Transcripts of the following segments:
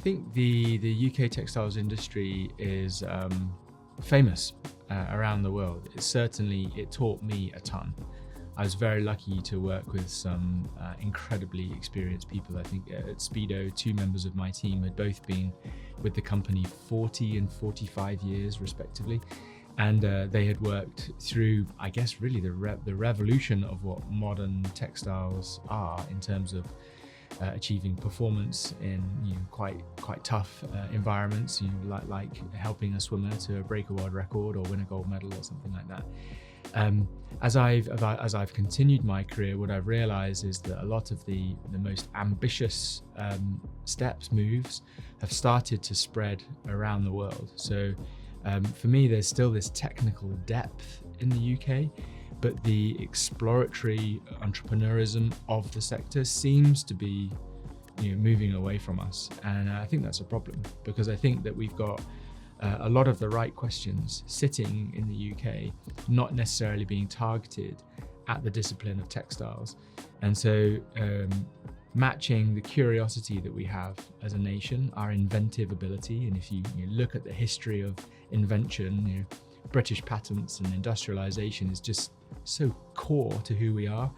think the UK textiles industry is famous around the world. It taught me a ton. I was very lucky to work with some incredibly experienced people. I think at Speedo, 2 members of my team had both been with the company 40 and 45 years respectively. And they had worked through, I guess, really the revolution of what modern textiles are in terms of achieving performance in quite tough environments, like helping a swimmer to break a world record or win a gold medal or something like that. As I've continued my career, what I've realized is that a lot of the most ambitious moves have started to spread around the world. So for me, there's still this technical depth in the UK, but the exploratory entrepreneurism of the sector seems to be moving away from us. And I think that's a problem, because I think that we've got a lot of the right questions sitting in the UK, not necessarily being targeted at the discipline of textiles. And so matching the curiosity that we have as a nation, our inventive ability, and if you look at the history of invention, British patents and industrialization is just so core to who we are.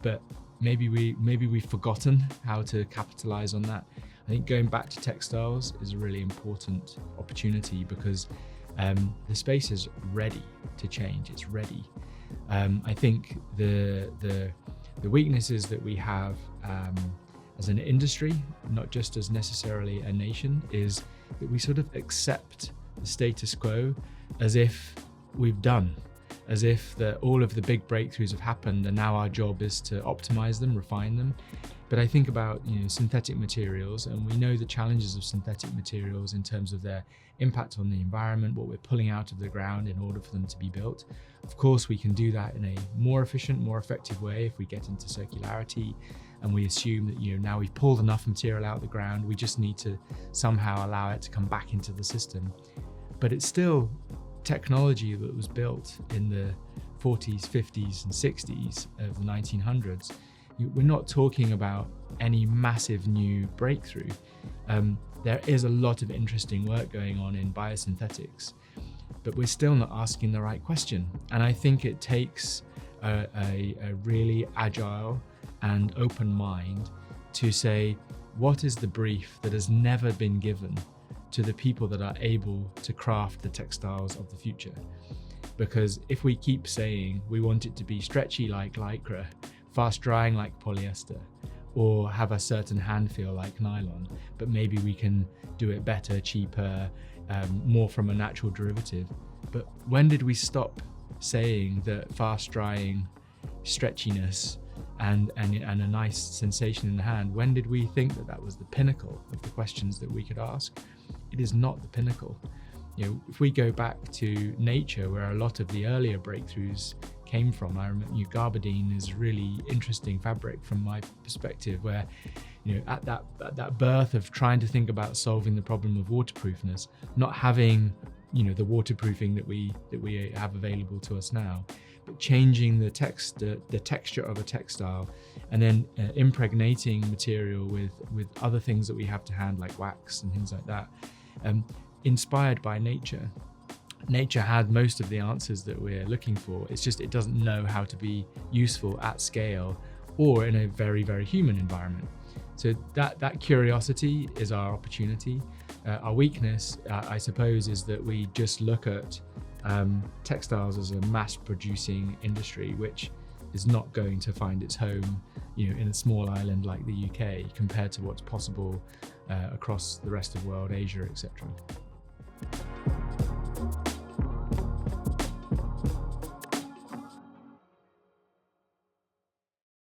But maybe we've forgotten how to capitalize on that. I think going back to textiles is a really important opportunity, because the space is ready to change. It's ready. I think the weaknesses that we have as an industry, not just as necessarily a nation, is that we sort of accept the status quo as if we've done, as if all of the big breakthroughs have happened and now our job is to optimize them, refine them. But I think about synthetic materials, and we know the challenges of synthetic materials in terms of their impact on the environment, what we're pulling out of the ground in order for them to be built. Of course, we can do that in a more efficient, more effective way if we get into circularity, and we assume that now we've pulled enough material out of the ground, we just need to somehow allow it to come back into the system. But it's still technology that was built in the 40s, 50s and 60s of the 1900s. We're not talking about any massive new breakthrough. There is a lot of interesting work going on in biosynthetics, but we're still not asking the right question. And I think it takes a really agile and open mind to say, what is the brief that has never been given to the people that are able to craft the textiles of the future? Because if we keep saying we want it to be stretchy like lycra, fast drying like polyester, or have a certain hand feel like nylon, but maybe we can do it better, cheaper, more from a natural derivative. But when did we stop saying that fast drying, stretchiness, and a nice sensation in the hand, when did we think that was the pinnacle of the questions that we could ask? It is not the pinnacle. If we go back to nature, where a lot of the earlier breakthroughs came from, I remember gabardine is a really interesting fabric from my perspective, where at that birth of trying to think about solving the problem of waterproofness, not having the waterproofing that we have available to us now, but changing the texture of a textile, and then impregnating material with other things that we have to hand, like wax and things like that, inspired by nature. Nature had most of the answers that we're looking for. It's just it doesn't know how to be useful at scale or in a very, very human environment. So that curiosity is our opportunity. Our weakness, I suppose, is that we just look at textiles as a mass-producing industry, which is not going to find its home, in a small island like the UK, compared to what's possible across the rest of the world, Asia, etc.